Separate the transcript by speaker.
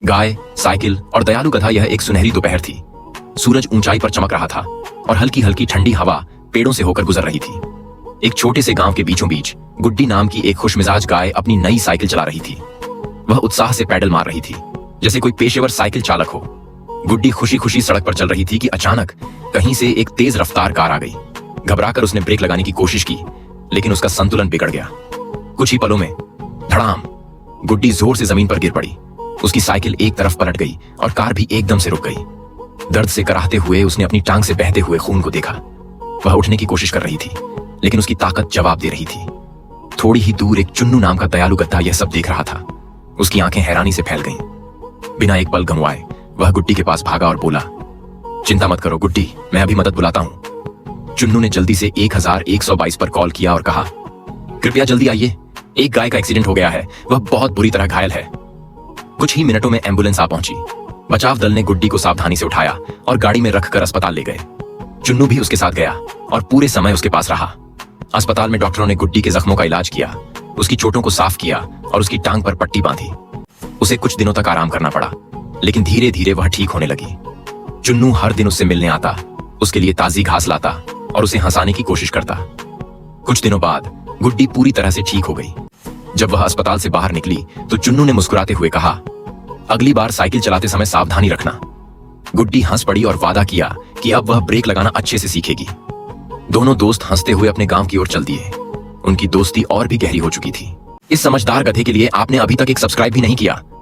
Speaker 1: गाय, cycle और दयालु गधा। यह एक सुनहरी दोपहर थी। सूरज ऊंचाई पर चमक रहा था और हल्की हल्की ठंडी हवा पेड़ों से होकर गुजर रही थी। एक छोटे से गांव के बीचों बीच गुड्डी नाम की एक खुशमिजाज गाय अपनी नई साइकिल चला रही थी। वह उत्साह से पैडल मार रही थी जैसे कोई पेशेवर साइकिल चालक हो। गुड्डी खुशी खुशी सड़क पर चल रही थी कि अचानक कहीं से एक तेज रफ्तार कार आ गई। घबराकर उसने ब्रेक लगाने की कोशिश की, लेकिन उसका संतुलन बिगड़ गया। कुछ ही पलों में धड़ाम, गुड्डी जोर से जमीन पर गिर पड़ी। उसकी साइकिल एक तरफ पलट गई और कार भी एकदम से रुक गई। दर्द से कराहते हुए उसने अपनी टांग से बहते हुए खून को देखा। वह उठने की कोशिश कर रही थी, लेकिन उसकी ताकत जवाब दे रही थी। थोड़ी ही दूर एक चुन्नू नाम का दयालु गद्दा यह सब देख रहा था। उसकी आंखें हैरानी से फैल गईं। बिना एक पल गंवाए वह गुड्डी के पास भागा और बोला, चिंता मत करो गुड्डी, मैं अभी मदद बुलाता हूं। चुन्नू ने जल्दी से 1122 पर कॉल किया और कहा, कृपया जल्दी आइए, एक गाय का एक्सीडेंट हो गया है, वह बहुत बुरी तरह घायल है। कुछ ही मिनटों में एम्बुलेंस आ पहुंची। बचाव दल ने गुड्डी को सावधानी से उठाया और गाड़ी में रखकर अस्पताल ले गए। चुन्नू भी उसके साथ गया और पूरे समय उसके पास रहा। अस्पताल में डॉक्टरों ने गुड्डी के जख्मों का इलाज किया, उसकी चोटों को साफ किया और उसकी टांग पर पट्टी बांधी। उसे कुछ दिनों तक आराम करना पड़ा, लेकिन धीरे धीरे वह ठीक होने लगी। चुन्नू हर दिन उससे मिलने आता, उसके लिए ताजी घास लाता और उसे हंसाने की कोशिश करता। कुछ दिनों बाद गुड्डी पूरी तरह से ठीक हो गई। जब वह अस्पताल से बाहर निकली तो चुन्नू ने मुस्कुराते हुए कहा, अगली बार साइकिल चलाते समय सावधानी रखना। गुड्डी हंस पड़ी और वादा किया कि अब वह ब्रेक लगाना अच्छे से सीखेगी। दोनों दोस्त हंसते हुए अपने गांव की ओर चल दिए। उनकी दोस्ती और भी गहरी हो चुकी थी। इस समझदार गधे के लिए आपने अभी तक एक सब्सक्राइब भी नहीं किया।